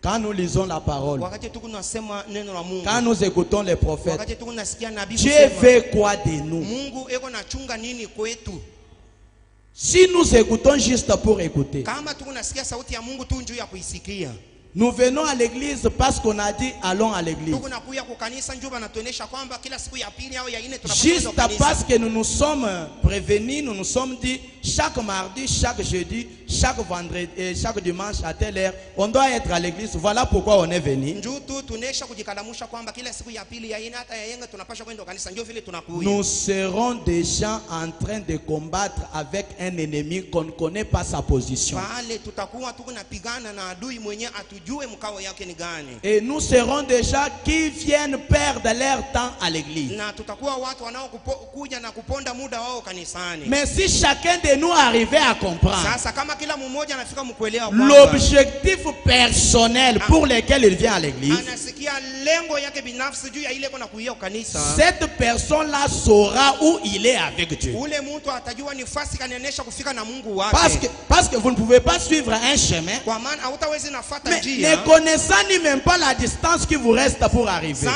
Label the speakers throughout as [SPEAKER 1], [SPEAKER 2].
[SPEAKER 1] Quand nous lisons la parole, quand nous écoutons les prophètes, Dieu veut quoi de nous? Si nous écoutons juste pour écouter, nous venons à l'église parce qu'on a dit allons à l'église. Juste parce que nous nous sommes prévenus, nous nous sommes dit chaque mardi, chaque jeudi, chaque vendredi et chaque dimanche à telle heure, on doit être à l'église. Voilà pourquoi on est venu. Nous serons déjà en train de combattre avec un ennemi qu'on ne connaît pas sa position. Et nous serons déjà qui viennent perdre leur temps à l'église. Mais si chacun de nous arrivait à comprendre l'objectif personnel pour lequel il vient à l'église, cette personne-là saura où il est avec Dieu. Parce que vous ne pouvez pas suivre un chemin, mais ne connaissant ni même pas la distance qui vous reste pour arriver.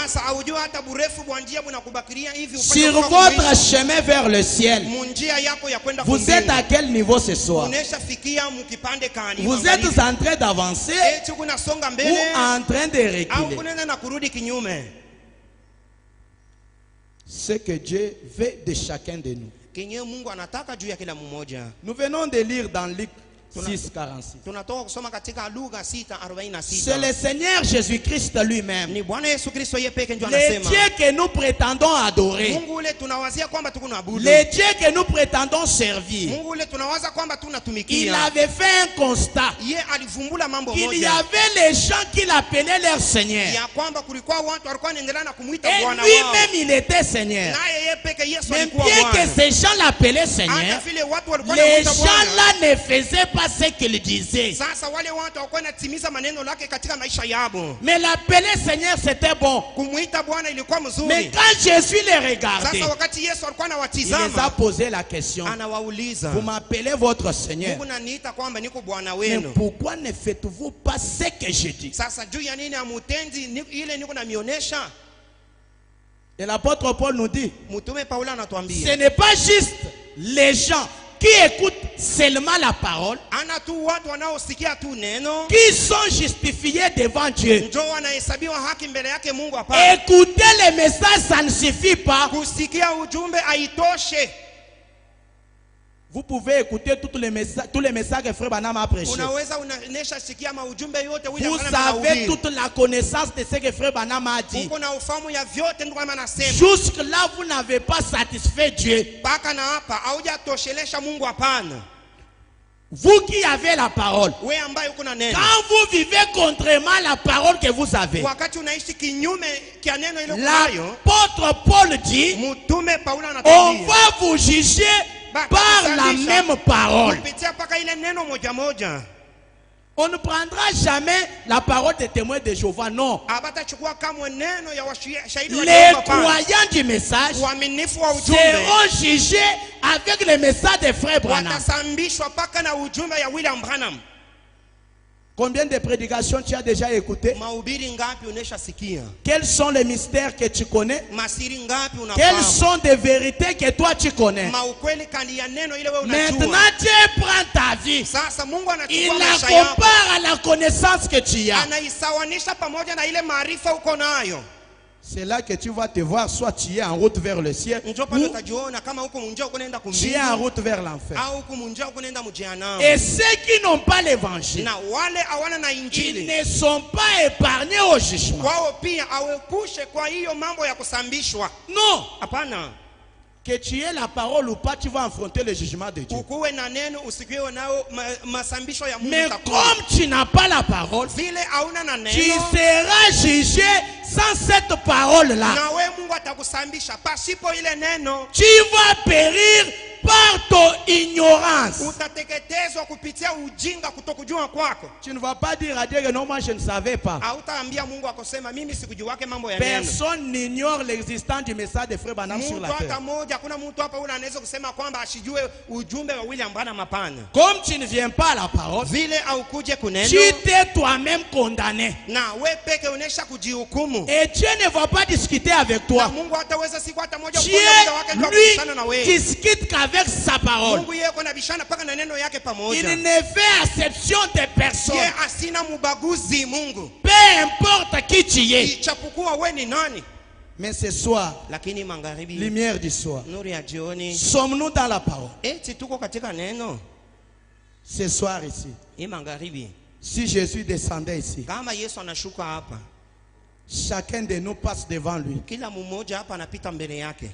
[SPEAKER 1] Sur votre chemin vers le ciel, vous êtes à quel niveau ce soir? Vous êtes en train d'avancer ou en train de reculer? Ce que Dieu veut de chacun de nous. Nous venons de lire dans Luc 6:46. C'est le Seigneur Jésus-Christ lui-même, le Dieu que nous prétendons adorer, le Dieu que nous prétendons servir. Il avait fait un constat qu'il y avait les gens qui l'appelaient leur Seigneur, et lui-même il était Seigneur. Mais bien que ces gens l'appelaient Seigneur, les gens là ne faisaient pas ce qu'il disait. Mais l'appeler Seigneur c'était bon. Mais quand Jésus les regardait, il les a posé la question: vous m'appelez votre Seigneur, mais pourquoi ne faites-vous pas ce que je dis? Et l'apôtre Paul nous dit, ce n'est pas juste les gens qui écoutent seulement la parole qui sont justifiés devant Dieu. Écouter les messages, ça ne suffit pas. Vous pouvez écouter tous les messages que Frère Branham a prêché. Vous avez toute la connaissance de ce que Frère Branham a dit. Jusque là, vous n'avez pas satisfait Dieu. Vous qui avez la parole, quand vous vivez contrairement à la parole que vous avez, l'apôtre Paul dit, on va vous juger par la même parole. On ne prendra jamais la parole des témoins de Jéhovah, non. Les croyants du message seront jugés avec le message des frères Branham. Combien de prédications tu as déjà écoutées? Quels sont les mystères que tu connais? Quelles sont des vérités que toi tu connais? Maintenant Dieu prend ta vie, il la compare à la connaissance que tu as. C'est là que tu vas te voir, soit tu es en route vers le ciel, ou tu es en route vers l'enfer. Et ceux qui n'ont pas l'évangile, ils ne sont pas épargnés au jugement. Non. Que tu aies la parole ou pas, tu vas affronter le jugement de Dieu. Mais comme tu n'as pas la parole, tu seras jugé sans cette parole-là. Tu vas périr par ton ignorance.
[SPEAKER 2] Utateketezwa kupitia ujinga kutokujua kwako.
[SPEAKER 1] Tu ne vas pas dire à Dieu que non, moi je ne savais pas.
[SPEAKER 2] Hautaambia Mungu akosema mimi sikujuake mambo ya neno.
[SPEAKER 1] Personne n'ignore l'existence du message de Frère Branham sur la terre.
[SPEAKER 2] Hakuna mtu hapa anaweza kusema kwamba asijue ujumbe wa William Branham hapana.
[SPEAKER 1] Comme tu ne viens pas à la parole,
[SPEAKER 2] vile au kuje kuneno,
[SPEAKER 1] tu t'es toi-même condamné.
[SPEAKER 2] Na we peke unesha kujihukumu.
[SPEAKER 1] Et Dieu ne va pas discuter avec toi.
[SPEAKER 2] Na Mungu hataweza siku hata moja
[SPEAKER 1] kuongea
[SPEAKER 2] wake kwa kubishana na wewe.
[SPEAKER 1] Dieu discute qu'avec sa parole.
[SPEAKER 2] Mungu yeye kuna bishana paka na neno yake pamoja.
[SPEAKER 1] Il ne fait exception de personne.
[SPEAKER 2] Yeye asina mubaguzi Mungu.
[SPEAKER 1] Peu importe qui tu es.
[SPEAKER 2] Ichapokuwa wewe ni nani.
[SPEAKER 1] Mais ce soir,
[SPEAKER 2] lakini magharibi,
[SPEAKER 1] lumière du soir,
[SPEAKER 2] nuru ya jioni,
[SPEAKER 1] sommes-nous dans la parole?
[SPEAKER 2] Eti tuko katika neno.
[SPEAKER 1] Ce soir ici,
[SPEAKER 2] magharibi,
[SPEAKER 1] si Jésus descendait ici,
[SPEAKER 2] kama Yesu anashuka hapa,
[SPEAKER 1] chacun de nous passe devant lui.
[SPEAKER 2] Kila mmoja hapa anapita mbele yake.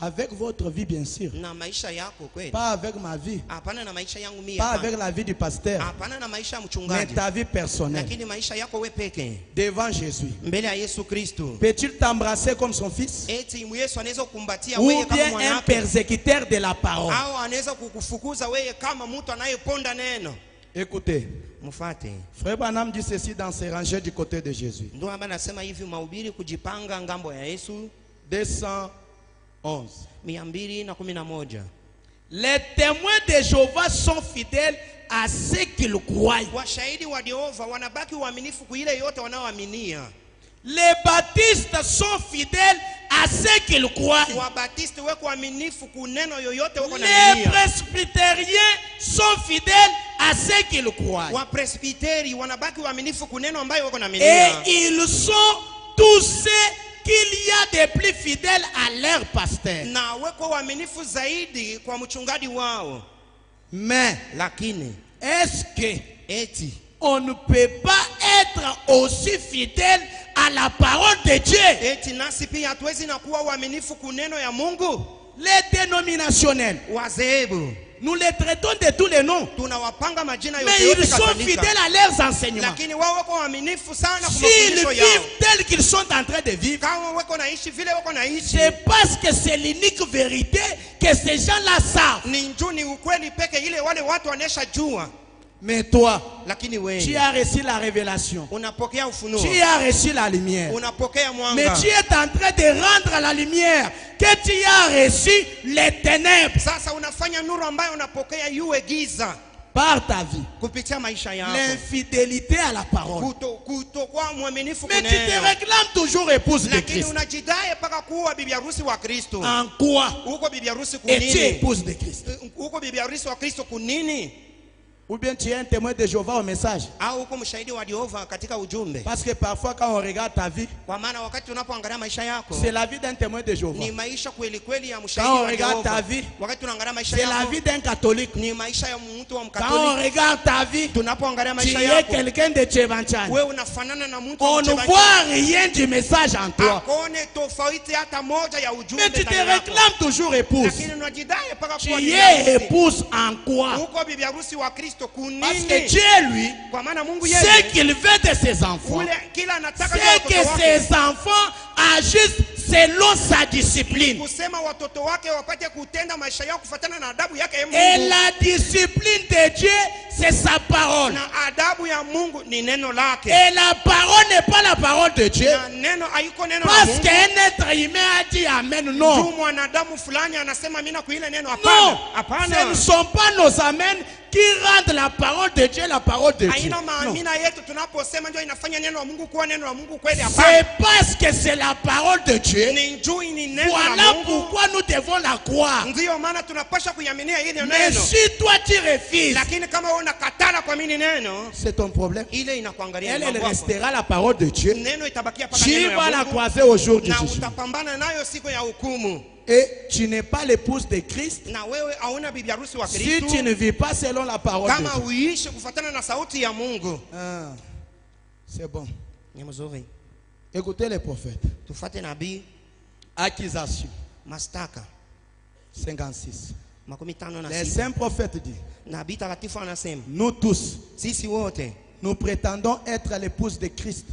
[SPEAKER 1] Avec votre vie, bien sûr.
[SPEAKER 2] Na maisha yako kweli.
[SPEAKER 1] Pas avec ma vie.
[SPEAKER 2] Hapana na maisha yangu mimi.
[SPEAKER 1] Pas avec la vie du pasteur.
[SPEAKER 2] Hapana na maisha ya mchungaji.
[SPEAKER 1] Mais ta vie personnelle.
[SPEAKER 2] Lakini maisha yako wewe peke.
[SPEAKER 1] Devant Jésus.
[SPEAKER 2] Mbele ya Yesu Kristo.
[SPEAKER 1] Peut-il t'embrasser comme son fils?
[SPEAKER 2] Eti Yesu anaweza kukumbatia
[SPEAKER 1] wewe kama mwanake. Ou bien un persécuteur de la parole.
[SPEAKER 2] Au anaweza kukufukuza wewe kama mtu anayeponda neno.
[SPEAKER 1] Écoutez.
[SPEAKER 2] Mufate.
[SPEAKER 1] Frère Branham dit ceci dans ses rangées du côté de Jésus.
[SPEAKER 2] Ndio hapa nasema hivi mahubiri kujipanga ngambo ya Yesu.
[SPEAKER 1] 211. Les témoins de Jéhovah sont fidèles à ce qu'ils croient.
[SPEAKER 2] Washahidi wa Yehova wanabaki waaminifu kwa ile yote wanaoaminia.
[SPEAKER 1] Les baptistes sont fidèles à ce qu'ils croient.
[SPEAKER 2] Wabatiste wako waaminifu kwa neno yoyote wako
[SPEAKER 1] naaminia. Les presbytériens sont fidèles à ce qu'ils croient.
[SPEAKER 2] Wapresbiteri wanabaki waaminifu kwa neno ambayo wako naaminia.
[SPEAKER 1] Et ils sont tous ceux qu'il y a des plus fidèles à leur pasteur.
[SPEAKER 2] Na weko waaminifu zaidi kwa mchungaji wao.
[SPEAKER 1] Mais
[SPEAKER 2] lakini
[SPEAKER 1] est-ce que
[SPEAKER 2] eti
[SPEAKER 1] on ne peut pas être aussi fidèle à la parole de Dieu?
[SPEAKER 2] Eti nasi pia hatuwezi na kuwa waaminifu kwa neno ya Mungu.
[SPEAKER 1] Les dénominationnels,
[SPEAKER 2] wazehebu,
[SPEAKER 1] nous les traitons de tous les noms. Mais ils sont fidèles à leurs enseignements. S'ils vivent tels qu'ils sont en train de vivre, c'est parce que c'est l'unique vérité que ces gens-là savent. Mais toi, tu as reçu la révélation. Tu as reçu la lumière. Mais tu es en train de rendre la lumière que tu as reçu les ténèbres. Par ta vie, l'infidélité à la parole. Mais tu te réclames toujours épouse de Christ. En quoi es-tu épouse de Christ? Ou bien tu es un témoin de Jéhovah au message. Parce que parfois quand on regarde ta vie, c'est la vie d'un témoin de Jéhovah. Quand on regarde ta vie, c'est la vie d'un catholique. Quand on regarde ta vie, tu es quelqu'un de Tchevanchan. On ne voit rien du message en toi. Mais tu te réclames toujours épouse. Tu es épouse en quoi? Parce que Dieu, lui, ce qu'il veut de ses enfants, c'est que ses enfants agissent selon sa discipline. Et la discipline de Dieu, c'est sa parole. Et la parole n'est pas la parole de Dieu. Parce qu'un être humain a dit amen. Non. Non. Ce ne sont pas nos amens qui rendent la parole de Dieu la parole de Dieu. C'est parce que c'est la parole de Dieu. Voilà pourquoi nous devons la croire. Mais si toi tu refuses, c'est ton problème. Elle restera la parole de Dieu. Tu vas la croiser au jour du jugement. Et tu n'es pas l'épouse de Christ si tu ne vis pas selon la parole de Dieu. C'est bon. Écoutez les prophètes. Accusation. 56. Les saints prophètes disent, nous tous, nous prétendons être l'épouse de Christ.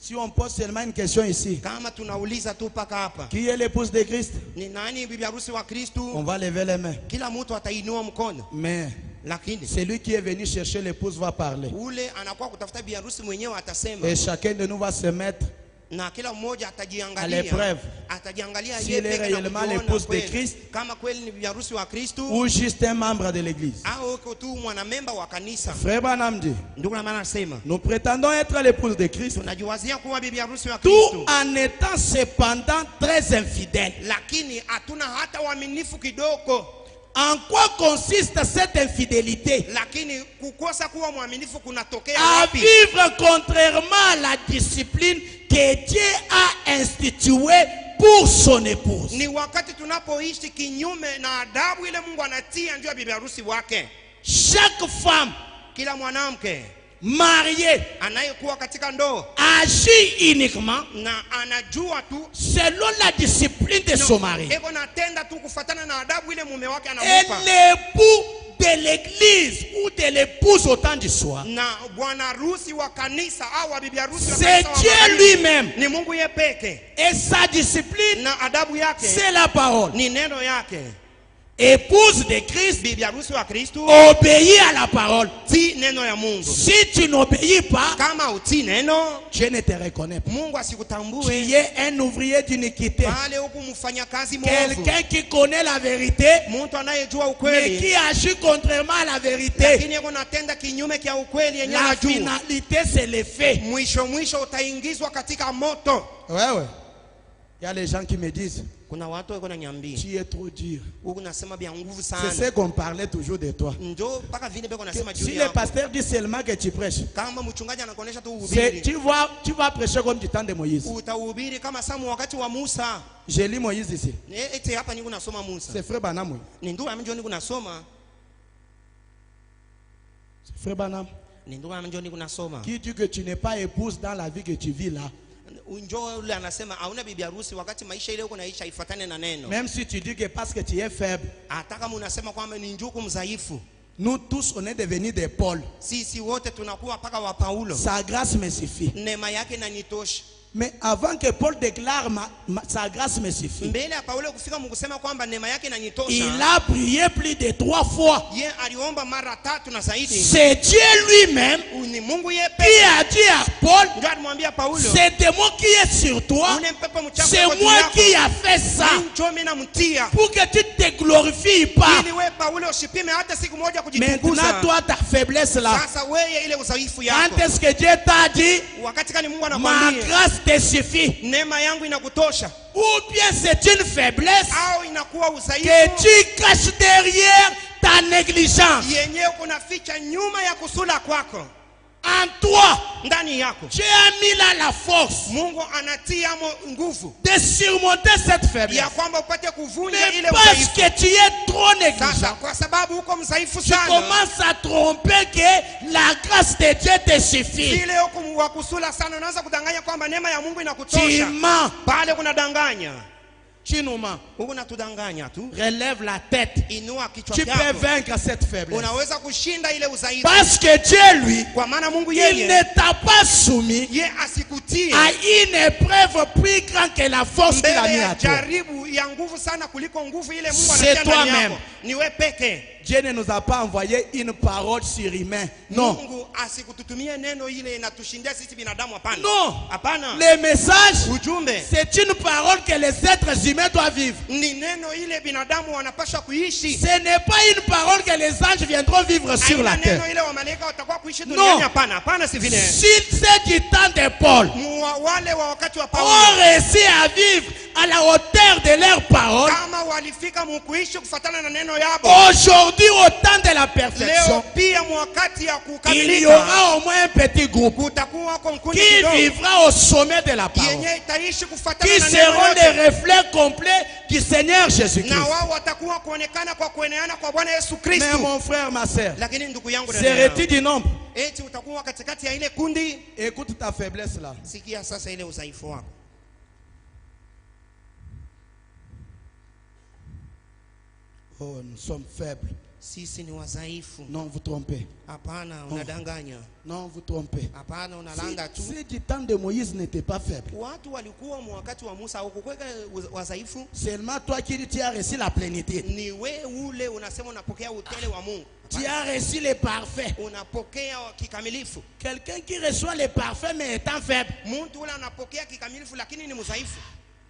[SPEAKER 1] Si on pose seulement une question ici,
[SPEAKER 2] kama tunauliza tu paka hapa,
[SPEAKER 1] qui est l'épouse de Christ?
[SPEAKER 2] ni nani bibi harusi wa Kristo?
[SPEAKER 1] On va lever les mains.
[SPEAKER 2] Kila mtu atainua mkono.
[SPEAKER 1] Mais
[SPEAKER 2] Lakini
[SPEAKER 1] celui qui est venu chercher l'épouse va parler.
[SPEAKER 2] ule anakuwa kutafuta bibi harusi mwenyewe atasema.
[SPEAKER 1] Et chacun de nous va se mettre
[SPEAKER 2] Na kila mmoja
[SPEAKER 1] à
[SPEAKER 2] atajiangalia.
[SPEAKER 1] l'épreuve.
[SPEAKER 2] Atajiangalia
[SPEAKER 1] S'il
[SPEAKER 2] yeye
[SPEAKER 1] est
[SPEAKER 2] peke
[SPEAKER 1] réellement
[SPEAKER 2] yake
[SPEAKER 1] l'épouse de Christ,
[SPEAKER 2] kama kweli ni bibi harusi wa Kristo
[SPEAKER 1] ou juste un membre de l'église.
[SPEAKER 2] au uko tu mwanamemba wa kanisa.
[SPEAKER 1] Frère Branham dit,
[SPEAKER 2] Ndugu na maana anasema
[SPEAKER 1] nous prétendons être l'épouse de Christ,
[SPEAKER 2] tunajiwazia kuwa bibi harusi wa
[SPEAKER 1] tout
[SPEAKER 2] Kristo,
[SPEAKER 1] en étant cependant très infidèles.
[SPEAKER 2] lakini hatuna hata uaminifu kidogo.
[SPEAKER 1] En quoi consiste cette infidélité?
[SPEAKER 2] Lakini kukosa kuwa mwaminifu kunatokea
[SPEAKER 1] À
[SPEAKER 2] wapi?
[SPEAKER 1] vivre contrairement à la discipline que Dieu a instituée pour son épouse.
[SPEAKER 2] Ni wakati tunapoishi kinyume na adabu ile Mungu anatia ndio bibi harusi wake.
[SPEAKER 1] Chaque femme
[SPEAKER 2] Kila mwanamke
[SPEAKER 1] mariée
[SPEAKER 2] anayekuwa katika ndoa
[SPEAKER 1] agit uniquement
[SPEAKER 2] na anajua tu
[SPEAKER 1] selon la discipline de son mari.
[SPEAKER 2] eko natenda tu kufatana na adabu ile mume wake
[SPEAKER 1] Et
[SPEAKER 2] anamupa.
[SPEAKER 1] l'époux de l'église ou de l'épouse au temps du soir,
[SPEAKER 2] Na bwana harusi wa kanisa au wa bibi harusi wa
[SPEAKER 1] c'est
[SPEAKER 2] kanisa wa
[SPEAKER 1] Dieu
[SPEAKER 2] magharibi
[SPEAKER 1] lui-même.
[SPEAKER 2] ni Mungu yeye peke,
[SPEAKER 1] Et sa discipline,
[SPEAKER 2] na adabu yake
[SPEAKER 1] c'est la parole.
[SPEAKER 2] ni neno yake.
[SPEAKER 1] Épouse de Christ,
[SPEAKER 2] Bibi harusi wa Kristo
[SPEAKER 1] obéis à la parole.
[SPEAKER 2] ti neno ya Mungu.
[SPEAKER 1] Si tu n'obéis pas,
[SPEAKER 2] Kama uti neno,
[SPEAKER 1] Dieu ne te reconnaît pas.
[SPEAKER 2] Mungu
[SPEAKER 1] Tu
[SPEAKER 2] asikutambue.
[SPEAKER 1] es un ouvrier d'iniquité.
[SPEAKER 2] Pale huku mfanyakazi mwovu,
[SPEAKER 1] Quelqu'un qui connaît la vérité,
[SPEAKER 2] mtu anayejua
[SPEAKER 1] mais
[SPEAKER 2] ukweli
[SPEAKER 1] qui agit contrairement à la vérité.
[SPEAKER 2] lakini yeko natenda kinyume kia ukweli yenye
[SPEAKER 1] La
[SPEAKER 2] anajua.
[SPEAKER 1] finalité, c'est le fait.
[SPEAKER 2] Mwisho utaingizwa katika moto.
[SPEAKER 1] Ouais, ouais. Il y a les gens qui me disent,
[SPEAKER 2] Kuna watu wako na nyambi,
[SPEAKER 1] tu es trop dur.
[SPEAKER 2] huku nasema bia nguvu
[SPEAKER 1] C'est
[SPEAKER 2] sana.
[SPEAKER 1] ce qu'on parlait toujours de toi.
[SPEAKER 2] Ndio mpaka vile beko nasema juu
[SPEAKER 1] Si le
[SPEAKER 2] yako.
[SPEAKER 1] pasteur dit seulement que tu prêches,
[SPEAKER 2] Kama mchungaji anakuonesha tu
[SPEAKER 1] c'est,
[SPEAKER 2] uhubiri,
[SPEAKER 1] tu vas prêcher comme du temps de Moïse.
[SPEAKER 2] utahubiri kama Samu wakati wa Musa.
[SPEAKER 1] Je lis Moïse ici.
[SPEAKER 2] Eti hapa niko nasoma Musa.
[SPEAKER 1] C'est frère Branham.
[SPEAKER 2] Ni ndio ambaye niko nasoma.
[SPEAKER 1] C'est frère Branham
[SPEAKER 2] Ni ndio ambaye niko nasoma.
[SPEAKER 1] qui dit que tu n'es pas épouse dans la vie que tu vis là.
[SPEAKER 2] Njoo yule anasema hauna bibi harusi wakati maisha ile uko naisha ifuatane na neno.
[SPEAKER 1] Même si tu dis que parce que tu es faible,
[SPEAKER 2] Hata kama unasema kwamba ni njuku mdhaifu.
[SPEAKER 1] nous tous on est devenus des Paul.
[SPEAKER 2] Sisi wote tunakuwa paka wa Paulo.
[SPEAKER 1] Sa grâce me suffit.
[SPEAKER 2] Neema yake inanitosha.
[SPEAKER 1] Mais avant que Paul déclare sa grâce me suffit,
[SPEAKER 2] Mbele ya Paulo kufika mkusema kwamba neema yake inanitosha.
[SPEAKER 1] il a prié plus de 3 fois.
[SPEAKER 2] Ye aliomba mara 3 na zaidi.
[SPEAKER 1] C'est Dieu lui-même
[SPEAKER 2] Ni Mungu yeye
[SPEAKER 1] qui
[SPEAKER 2] pekee.
[SPEAKER 1] a dit à Paul,
[SPEAKER 2] Ndio alimwambia Paulo,
[SPEAKER 1] c'est démon qui est sur toi,
[SPEAKER 2] ule mpepo mchafu
[SPEAKER 1] c'est
[SPEAKER 2] kwa juu
[SPEAKER 1] moi
[SPEAKER 2] yako.
[SPEAKER 1] qui a fait ça,
[SPEAKER 2] Njoo mimi namtia.
[SPEAKER 1] pour que tu te glorifies pas.
[SPEAKER 2] Ili wewe Paulo usipime hata siku moja
[SPEAKER 1] Maintenant
[SPEAKER 2] kujitukuza.
[SPEAKER 1] toi ta faiblesse là,
[SPEAKER 2] Sasa wewe ile udhaifu
[SPEAKER 1] quand
[SPEAKER 2] yako.
[SPEAKER 1] est-ce que Dieu t'a dit,
[SPEAKER 2] Wakati kani Mungu
[SPEAKER 1] ma
[SPEAKER 2] anakwambia
[SPEAKER 1] grâce te suffit?
[SPEAKER 2] neema yangu inakutosha,
[SPEAKER 1] Ou bien c'est une faiblesse
[SPEAKER 2] au inakuwa
[SPEAKER 1] que
[SPEAKER 2] udhaifu
[SPEAKER 1] tu caches derrière ta négligence.
[SPEAKER 2] yenyewe kunaficha nyuma ya kusula kwako.
[SPEAKER 1] En toi,
[SPEAKER 2] Ndani yako
[SPEAKER 1] Dieu a mis là la force
[SPEAKER 2] Mungu anatia nguvu
[SPEAKER 1] de surmonter cette faiblesse.
[SPEAKER 2] ya kwamba upate kuvunja
[SPEAKER 1] Mais
[SPEAKER 2] ile
[SPEAKER 1] parce
[SPEAKER 2] udhaifu.
[SPEAKER 1] que tu es trop
[SPEAKER 2] Sasa
[SPEAKER 1] négligent,
[SPEAKER 2] kwa sababu uko mdhaifu
[SPEAKER 1] tu
[SPEAKER 2] sana,
[SPEAKER 1] commences à tromper que la grâce de Dieu te suffit.
[SPEAKER 2] ile huko wa kusula sana unaanza kudanganya kwamba neema ya Mungu
[SPEAKER 1] Tu
[SPEAKER 2] inakutosha.
[SPEAKER 1] mens,
[SPEAKER 2] Pale kunadanganya.
[SPEAKER 1] tu nous mens.
[SPEAKER 2] Huko natudanganya tu.
[SPEAKER 1] Relève la tête.
[SPEAKER 2] Inua kichwa
[SPEAKER 1] Tu peux
[SPEAKER 2] chako.
[SPEAKER 1] vaincre cette faiblesse.
[SPEAKER 2] Unaweza kushinda ile udhaifu.
[SPEAKER 1] Parce que Dieu, lui,
[SPEAKER 2] Kwa maana Mungu
[SPEAKER 1] il
[SPEAKER 2] yeye
[SPEAKER 1] ne t'a pas soumis
[SPEAKER 2] ye asikutie
[SPEAKER 1] à une épreuve plus grande que la force qu'il a mis
[SPEAKER 2] mbele
[SPEAKER 1] à
[SPEAKER 2] ya
[SPEAKER 1] toi.
[SPEAKER 2] jaribu ya nguvu sana kuliko nguvu ile Mungu
[SPEAKER 1] C'est
[SPEAKER 2] anatia ndani
[SPEAKER 1] toi-même.
[SPEAKER 2] yako. Ni wewe peke.
[SPEAKER 1] Dieu ne nous a pas envoyé une parole surhumaine. Non.
[SPEAKER 2] Mungu asikututumie neno ile inatushindia sisi binadamu, hapana.
[SPEAKER 1] Non.
[SPEAKER 2] Hapana.
[SPEAKER 1] Le message,
[SPEAKER 2] Ujumbe
[SPEAKER 1] c'est une parole que les êtres humains doivent vivre.
[SPEAKER 2] ni neno ile binadamu wanapaswa kuishi.
[SPEAKER 1] Ce n'est pas une parole que les anges viendront vivre sur la
[SPEAKER 2] Haina
[SPEAKER 1] terre.
[SPEAKER 2] neno ile wa malaika watakuwa kuishi
[SPEAKER 1] Non.
[SPEAKER 2] duniani, hapana. Hapana, si vile.
[SPEAKER 1] Si c'est du temps de Paul,
[SPEAKER 2] Wale wa wakati wa Paulo
[SPEAKER 1] ont réussi à vivre à la hauteur de leur parole,
[SPEAKER 2] kama walifika mukuishi kufatana na neno yabo,
[SPEAKER 1] aujourd'hui au temps de la
[SPEAKER 2] leo
[SPEAKER 1] perfection,
[SPEAKER 2] pia mwakati ya
[SPEAKER 1] il y
[SPEAKER 2] kukamilika
[SPEAKER 1] aura au moins un petit groupe
[SPEAKER 2] kutakuwa kwa mkundi
[SPEAKER 1] qui
[SPEAKER 2] kidogo
[SPEAKER 1] vivra au sommet de la parole,
[SPEAKER 2] yenye itaishi
[SPEAKER 1] qui
[SPEAKER 2] kufatana na neno
[SPEAKER 1] seront les
[SPEAKER 2] yote,
[SPEAKER 1] reflets complets du Seigneur Jésus-Christ.
[SPEAKER 2] na wao watakuwa kuonekana kwa kueneana kwa Bwana Yesu
[SPEAKER 1] Mais
[SPEAKER 2] Kristo.
[SPEAKER 1] mon frère, ma soeur,
[SPEAKER 2] Lakini ndugu yangu,
[SPEAKER 1] serais-tu du nombre?
[SPEAKER 2] eti utakuwa katikati ya ile kundi?
[SPEAKER 1] Écoute ta faiblesse là.
[SPEAKER 2] Sikia sasa ile udhaifu wako.
[SPEAKER 1] Oh, nous sommes faibles.
[SPEAKER 2] Sisi ni wazaifu.
[SPEAKER 1] Non, vous trompez.
[SPEAKER 2] Hapana, unadanganya.
[SPEAKER 1] Non, vous trompez.
[SPEAKER 2] Hapana, unalanga tu.
[SPEAKER 1] Si du temps de Moïse n'était pas faible.
[SPEAKER 2] Watu walikuwa wakati wa Musa hukuweka wazaifu.
[SPEAKER 1] Seulement toi qui tu as reçu la plénitude.
[SPEAKER 2] Ni wewe ule unasema unapokea utele wa Mungu.
[SPEAKER 1] Tu as reçu le parfait.
[SPEAKER 2] Unapokea kikamilifu.
[SPEAKER 1] Quelqu'un qui reçoit le parfait mais étant faible.
[SPEAKER 2] Mtu ule anapokea kikamilifu lakini ni mzaifu.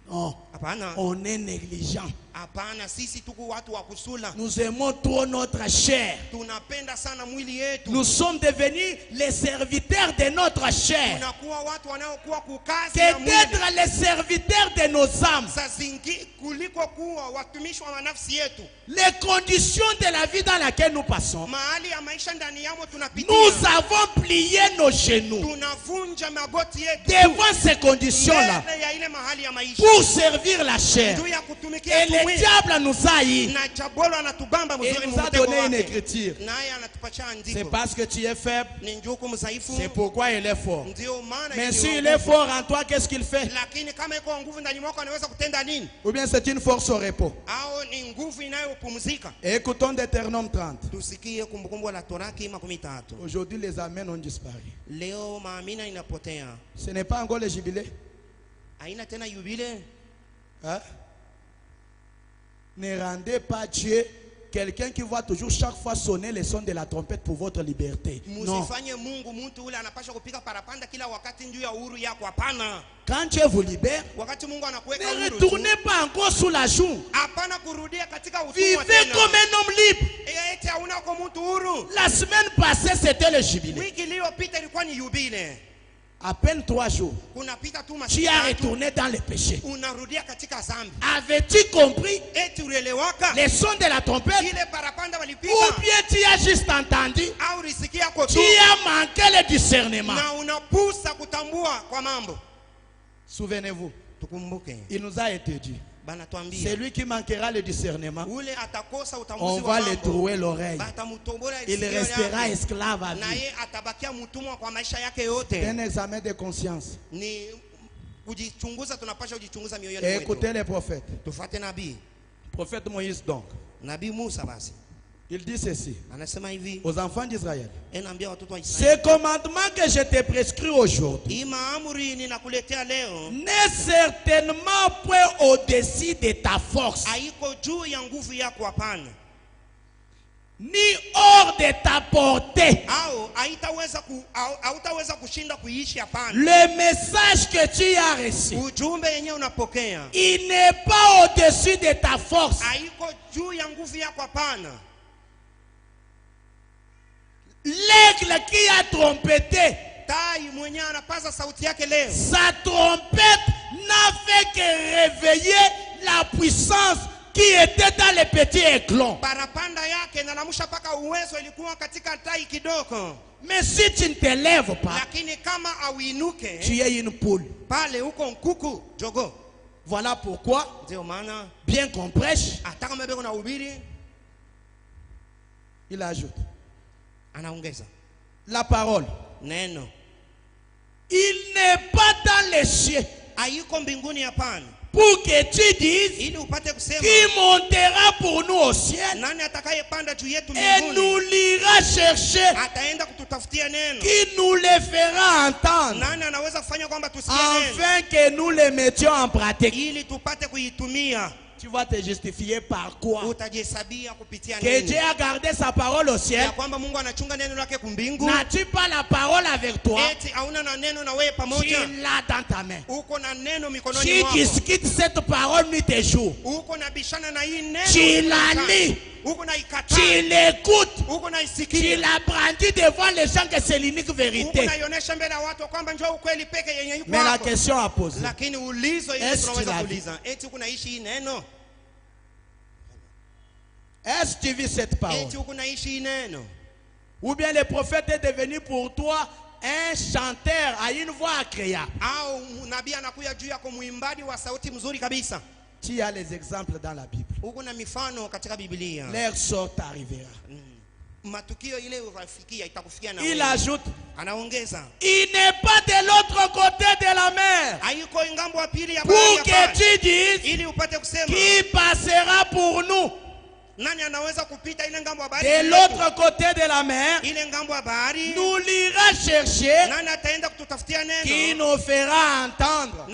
[SPEAKER 1] Non.
[SPEAKER 2] Hapana.
[SPEAKER 1] On est négligent.
[SPEAKER 2] Hapana, sisi tuko watu wa kusula.
[SPEAKER 1] Nous aimons trop notre chair.
[SPEAKER 2] Tunapenda sana mwili yetu.
[SPEAKER 1] Nous sommes devenus les serviteurs de notre chair.
[SPEAKER 2] Tunakuwa watu wanaokuwa kukazi na mwili.
[SPEAKER 1] Peut-être les serviteurs de nos âmes.
[SPEAKER 2] Sazingi kuliko kuwa watumishi wa nafsi yetu.
[SPEAKER 1] Les conditions de la vie dans laquelle nous passons.
[SPEAKER 2] Mahali ya maisha ndani yamo tunapitia.
[SPEAKER 1] Nous avons plié nos genoux.
[SPEAKER 2] Tunavunja magoti yetu.
[SPEAKER 1] Devant ces conditions-là. Pour servir la chair. Et le diable nous a eu. Et nous a donné une écriture. C'est parce que tu es faible. C'est pourquoi il est fort. Mais s'il est fort en toi, qu'est-ce qu'il fait? Ou bien c'est une force au repos. Écoutons Deutéronome 30. Aujourd'hui les amens ont disparu. Ce n'est pas encore le jubilé. Hein? Ne rendez pas Dieu quelqu'un qui va toujours chaque fois sonner le son de la trompette pour votre liberté. Non. Quand Dieu vous libère, ne retournez pas encore sous la joue. Vivez comme un homme libre. La semaine passée, c'était le jubilé. À peine 3 jours, tu as retourné dans le péché. Avais-tu compris les sons de la trompette? Ou bien tu as juste entendu? Tu as manqué le discernement. Souvenez-vous, il nous a été dit, celui qui manquera le discernement, on va le trouer l'oreille. Il restera esclave à vie. Un examen de conscience. Et écoutez les prophètes. Prophète Moïse donc. Il dit ceci aux enfants d'Israël. Ce commandement que je te prescris aujourd'hui n'est certainement point au-dessus de ta force, ni hors de ta portée. Le message que tu as reçu, il n'est pas au-dessus de ta force. L'aigle qui a trompetté, sa trompette n'a fait que réveiller la puissance qui était dans les petits éclons. Mais si tu ne te lèves pas, tu es une poule. Voilà pourquoi, bien qu'on prêche, il ajoute la parole. Il n'est pas dans les cieux pour que tu dises qui montera pour nous au ciel et nous l'ira chercher, qui nous les fera entendre afin que nous les mettions en pratique. Tu vas te justifier par quoi? Que Dieu a gardé sa parole au ciel. N'as-tu pas la parole avec toi? Tu l'as dans ta main. Tu discutes cette parole nuit et jour. Tu la lis. Tu l'écoutes. Tu la brandis devant les gens que c'est l'unique vérité. Mais la question à poser, est-ce que tu la vis? Est-ce que tu vis cette parole? Ou bien le prophète est devenu pour toi un chanteur à une voix agréable? Tu as les exemples dans la Bible. Leur sort arrivera. Il ajoute, il n'est pas de l'autre côté de la mer pour que tu dises qui passera pour nous. De l'autre côté de la mer, nous l'ira chercher, qui nous fera entendre,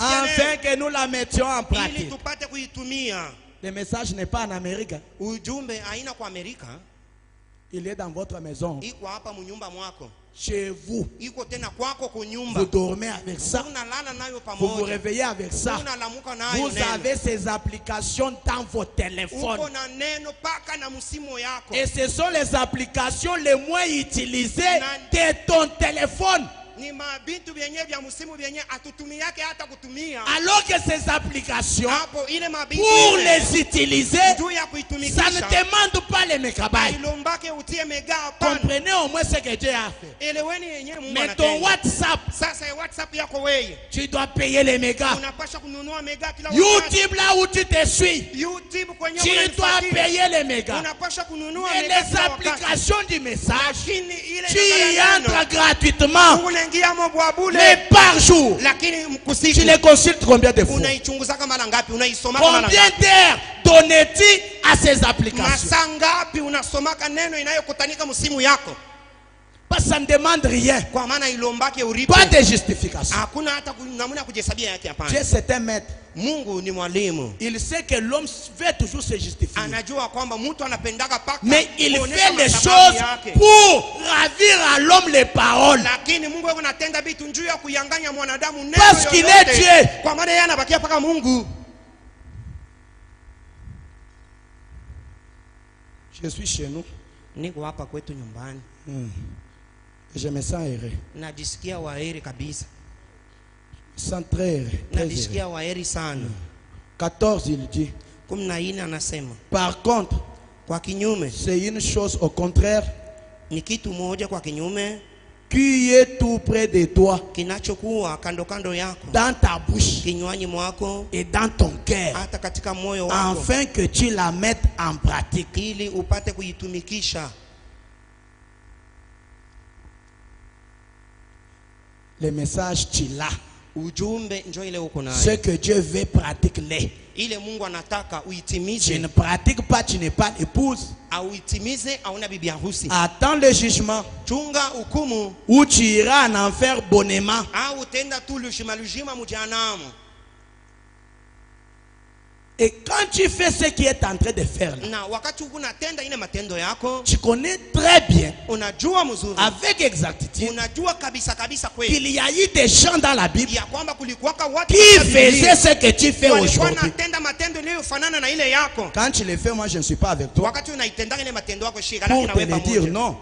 [SPEAKER 1] afin que nous la mettions en pratique. Le message n'est pas en Amérique. Il est dans votre maison. Chez vous. Vous dormez avec ça. Vous vous réveillez avec ça. Vous avez ces applications dans vos téléphones. Et ce sont les applications les moins utilisées de ton téléphone. Alors que ces applications, pour les utiliser, ça ne demande pas les mégabytes. Comprenez au moins ce que Dieu a fait. Mais ton WhatsApp, tu dois payer les mégas. YouTube, là où tu te suis, tu dois payer les mégas. Et les applications du message, tu y entres gratuitement. Mais par jour, tu les consultes combien de fois? Combien d'heures donnes-tu à ces applications? Parce que ça ne demande rien. Pas de justification. Dieu c'est un maître. Il sait que l'homme veut toujours se justifier. Mais il fait les choses pour ravir à l'homme les paroles. Parce qu'il est Dieu. Je suis chez nous. Je me sens heureux. Je me sens très heureux. 14 il dit. Par contre, c'est une chose au contraire qui est tout près de toi, dans ta bouche et dans ton cœur, afin que tu la mettes en pratique. Le message tu l'as. Ce que Dieu veut, pratique-le. Tu ne pratiques pas, tu n'es pas l'épouse. Attends le jugement où tu iras en enfer bonnement. Et quand tu fais ce qui est en train de faire là, tu connais très bien, avec exactitude, qu'il y a eu des gens dans la Bible qui faisaient ce que tu fais aujourd'hui. Quand tu le fais, moi je ne suis pas avec toi pour te le dire non.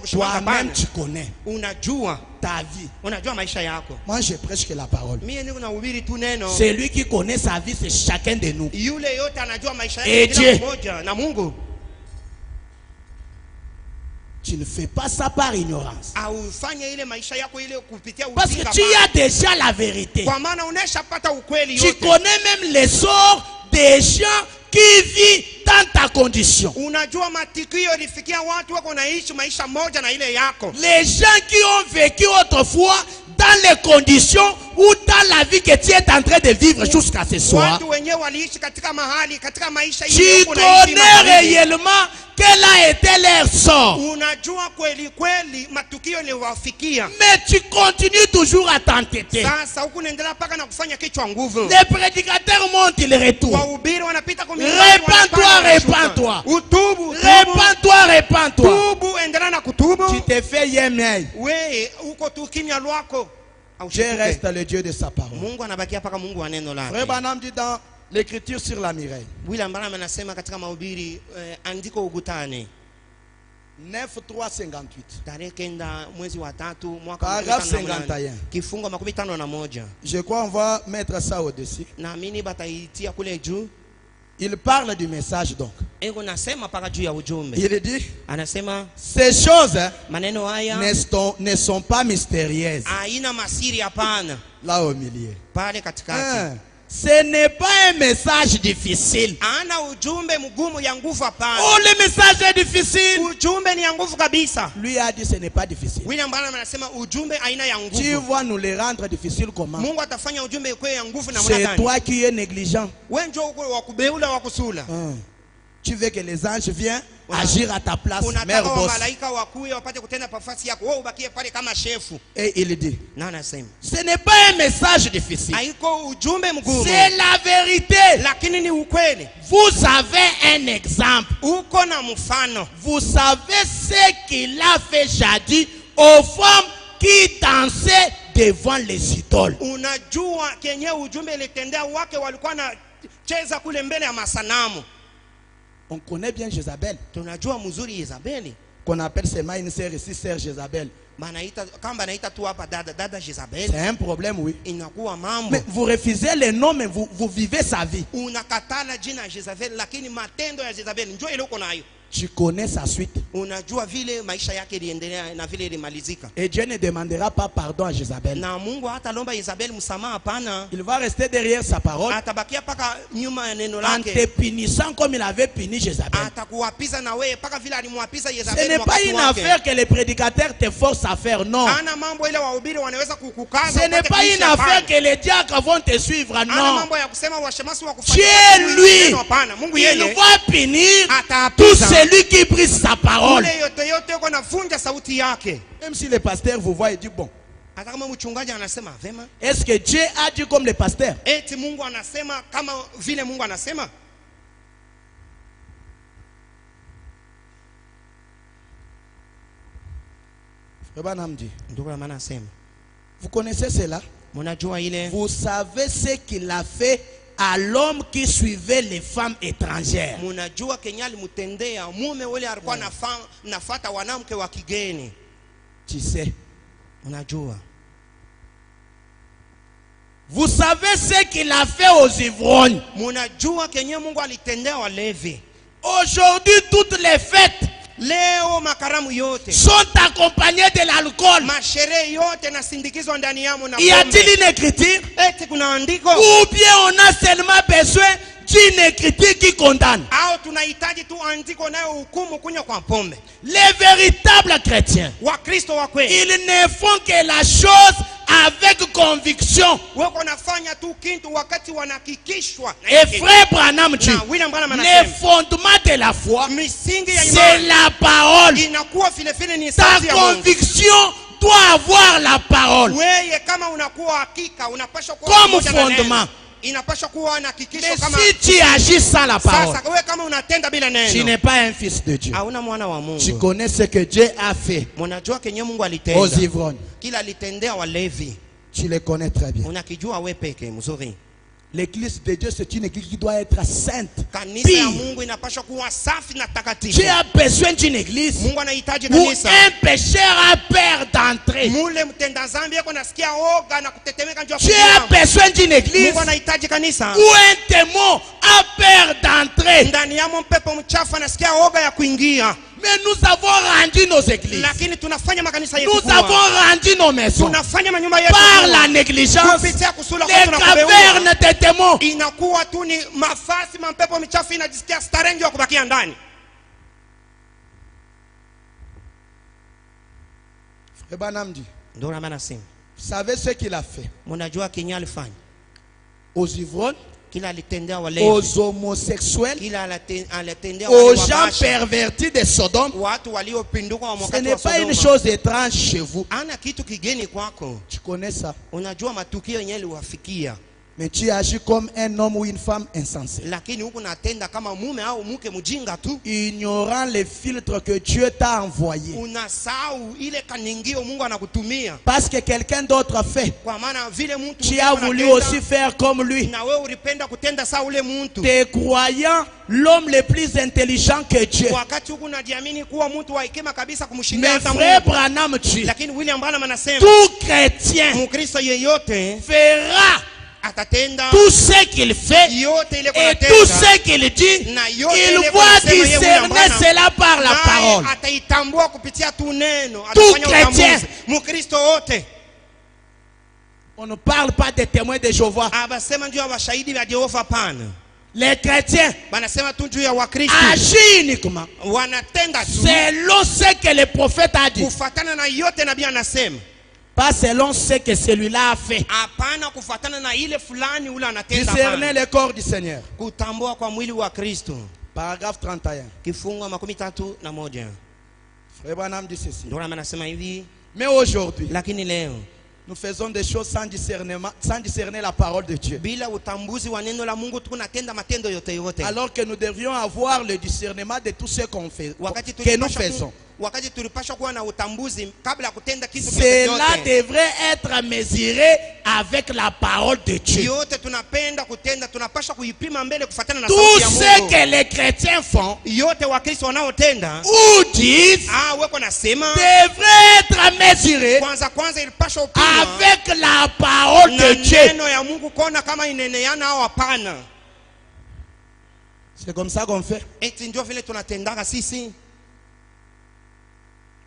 [SPEAKER 1] Toi-même tu connais ta vie. Moi je prêche que la parole. Celui qui connaît sa vie, c'est chacun de nous. Et Dieu. Tu ne fais pas ça par ignorance. Parce que tu as déjà la vérité. Tu connais même les sorts des gens qui vivent dans ta condition. Les gens qui ont vécu autrefois dans les conditions ou dans la vie que tu es en train de vivre jusqu'à ce soir. Tu connais réellement quel a été leur sort. Mais tu continues toujours à t'entêter. Les prédicateurs montent, ils retournent. Répands-toi, répands-toi. Répands-toi, répands-toi. Tu te fais yémei. Je reste le Dieu de sa parole. Frère Branham dit dans l'écriture sur la muraille, 9:358. Paragraphe 51. Je crois qu'on va mettre ça au-dessus. Il parle du message donc. Il dit, ces choses ne sont pas mystérieuses. Là au milieu. Ce n'est pas un message difficile. Oh, le message est difficile. Lui a dit ce n'est pas difficile. Tu vas nous les rendre difficiles comment? C'est toi qui es négligent. Tu veux que les anges viennent agir à ta place, mère boss. Et il dit, ce n'est pas un message difficile. C'est la vérité. Vous avez un exemple. Vous savez ce qu'il a fait jadis aux femmes qui dansaient devant les idoles. On connaît bien Jézabel. Qu'on appelle seulement une sœur ici, sœur Jézabel. C'est un problème, oui. Mais vous refusez les noms, mais vous vivez sa vie. Tu connais sa suite. Et Dieu ne demandera pas pardon à Jézabel. Il va rester derrière sa parole en te punissant comme il avait puni Jézabel. Ce n'est pas une affaire que les prédicateurs te forcent à faire, non. Ce n'est pas une affaire que les diacres vont te suivre, non. Dieu, lui, il va punir tout celui qui brise sa parole. Même si le pasteur vous voit et dit bon, est-ce que Dieu a dit comme le pasteur? Vous connaissez cela? Vous savez ce qu'il a fait à l'homme qui suivait les femmes étrangères. Tu sais. Vous savez ce qu'il a fait aux ivrognes. Aujourd'hui, toutes les fêtes sont accompagnées de l'alcool. Y a-t-il une écriture? Ou bien on a seulement besoin d'une écriture qui condamne? Les véritables chrétiens, ils ne font que la chose avec conviction. Et frère Branham dit, le fondement de la foi, c'est la parole. Ta conviction doit avoir la parole comme fondement. Mais si tu agis sans la parole, tu n'es pas un fils de Dieu. Tu connais ce que Dieu a fait aux ivrognes. Tu les connais très bien. L'église de Dieu, c'est une église qui doit être sainte. Pire. Tu as besoin d'une église où un pécheur a peur d'entrer. Tu as besoin d'une église où un démon a peur d'entrer. Mais nous avons rendu nos églises, nous avons rendu nos maisons par la négligence, les cavernes des démons. Frère Branham dit, vous savez ce qu'il a fait aux ivrognes, aux homosexuels, aux gens pervertis de Sodome? Ce n'est pas une chose étrange chez vous. Tu connais ça. Mais tu agis comme un homme ou une femme insensé, ignorant les filtres que Dieu t'a envoyés. Parce que quelqu'un d'autre a fait, tu as voulu aussi faire comme lui, te croyant l'homme le plus intelligent que Dieu. Mais frère Branham dit, tout chrétien fera tout ce qu'il fait et tout ce qu'il dit, il voit discerner cela par la parole. Tout chrétien. On ne parle pas des témoins de Jéhovah.
[SPEAKER 2] Abasema njoo washahidi wa Jehova pana.
[SPEAKER 1] Les chrétiens
[SPEAKER 2] banasema tu njoo ya Wakristo.
[SPEAKER 1] Agissent uniquement
[SPEAKER 2] wanatenda tu
[SPEAKER 1] selon ce que le prophète a dit.
[SPEAKER 2] Kufuatana na yote nabii anasema.
[SPEAKER 1] Pas selon ce que celui-là a fait.
[SPEAKER 2] Hapana kufuatana na ile fulani ule anatenda.
[SPEAKER 1] Discerner le corps du Seigneur.
[SPEAKER 2] Kutambua kwa mwili wa Kristo.
[SPEAKER 1] Paragraphe 31.
[SPEAKER 2] Kifungu 31.
[SPEAKER 1] Frère Branham dit ceci.
[SPEAKER 2] Ndio anasema hivi.
[SPEAKER 1] Mais aujourd'hui,
[SPEAKER 2] lakini leo
[SPEAKER 1] nous faisons des choses sans discerner la parole de Dieu.
[SPEAKER 2] Bila utambuzi wa neno la Mungu tunatenda matendo yote yote.
[SPEAKER 1] Alors que nous devrions avoir le discernement de tout ce qu'on fait, que nous faisons.
[SPEAKER 2] Wakati tulipaswa kuwa na utambuzi kabla ya kutenda kitu
[SPEAKER 1] chochote. Cela devrait être mesuré avec la parole de Dieu.
[SPEAKER 2] Yote tunapenda kutenda tunapaswa kuipima mbele kufuatana na
[SPEAKER 1] sauti ya Mungu. Tout ce que les chrétiens font,
[SPEAKER 2] yote Wakristo wanaotenda
[SPEAKER 1] ou disent,
[SPEAKER 2] weko nasema,
[SPEAKER 1] devrait être mesuré
[SPEAKER 2] kwanza ilipaswa upima
[SPEAKER 1] avec la parole de Dieu.
[SPEAKER 2] Neno ya Mungu kona kama ineneana au hapana.
[SPEAKER 1] C'est comme ça qu'on fait.
[SPEAKER 2] Eti ndio vile tunatendaka sisi.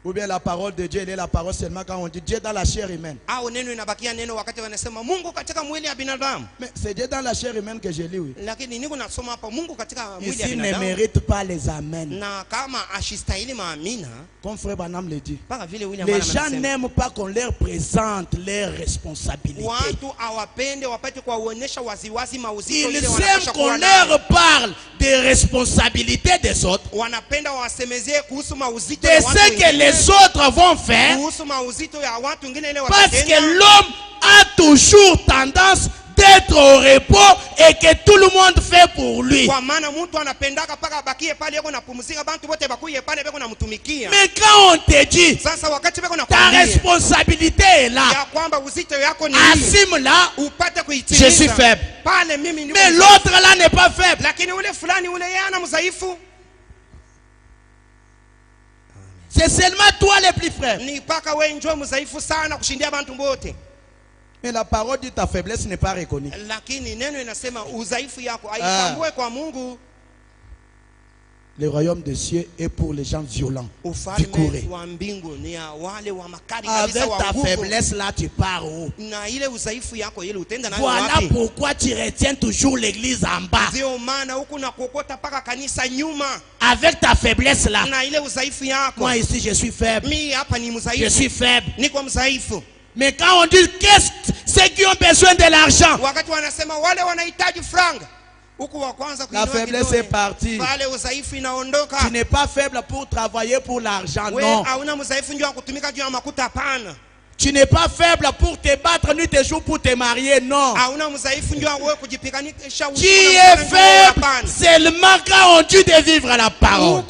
[SPEAKER 1] Ou bien la parole de Dieu, elle est la parole seulement quand on dit Dieu dans la chair humaine.
[SPEAKER 2] Neno inabakia neno wakati wanasema Mungu katika mwili ya binadamu.
[SPEAKER 1] Mais c'est Dieu dans la chair humaine que je lis, oui.
[SPEAKER 2] Lakini niko nasoma hapa Mungu katika mwili ya
[SPEAKER 1] binadamu.
[SPEAKER 2] Ici
[SPEAKER 1] ne mérite pas les amen.
[SPEAKER 2] Na kama ashistahili maamina.
[SPEAKER 1] Comme frère Branham le dit.
[SPEAKER 2] Les
[SPEAKER 1] gens n'aiment pas qu'on leur présente leurs responsabilités.
[SPEAKER 2] Watu hawapende wapate kuwaonyesha waziwazi mauzito
[SPEAKER 1] ile wanapaswa. Ils aiment qu'on leur parle des responsabilités des autres.
[SPEAKER 2] Wanapenda wasemezie kuhusu mauzito
[SPEAKER 1] ya watu. De ce que les autres vont faire.
[SPEAKER 2] Kuhusu mauzito ya watu wengine ile
[SPEAKER 1] watatenda. Parce que l'homme a toujours tendance d'être au repos et que tout le monde fait pour lui. Mais quand on te dit ta responsabilité est là, assume-la, je suis faible. Mais l'autre là n'est pas faible. C'est seulement toi le plus frère. Mais la parole dit ta faiblesse n'est pas reconnue. Le royaume des cieux est pour les gens violents, vigoureux. Avec ta faiblesse là, tu pars où? Voilà pourquoi tu retiens toujours l'église en bas. Avec ta faiblesse là. Moi ici je suis faible. Je suis faible. Mais quand on dit qu'est-ce ceux qui ont besoin de l'argent, la faiblesse est partie. Tu n'es pas faible pour travailler pour l'argent, non. Tu n'es pas faible pour te battre nuit et jour pour te marier, non. Tu es faible seulement quand on dit de vivre la parole.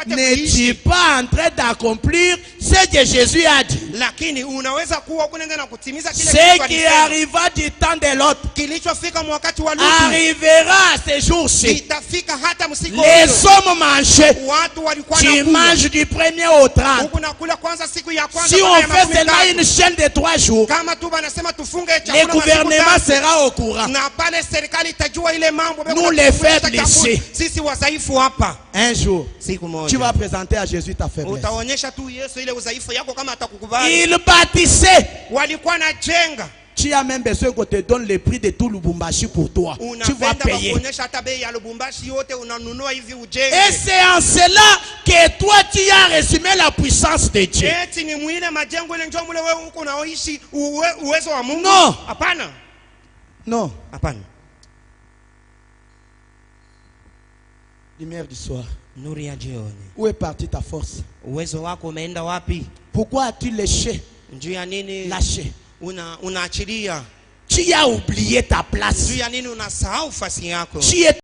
[SPEAKER 1] N'es-tu pas en train d'accomplir ce que Jésus a dit? Ce qui arriva du temps de l'autre arrivera à ce jour-ci. Les hommes mangeaient. Tu manges du 1er au 30. Si on fait seulement une chaîne de 3 jours, le gouvernement sera au courant. Nous les faibles ici, un jour, tu vas présenter à Jésus ta faiblesse. Il bâtissait. Tu as même besoin qu'on te donne le prix de tout Lubumbashi pour toi. Tu vas payer. Et c'est en cela que toi tu as résumé la puissance de Dieu. Non. Non. Lumière du soir. Où est partie ta force? Pourquoi as-tu lâché? Tu as oublié ta place. Tu es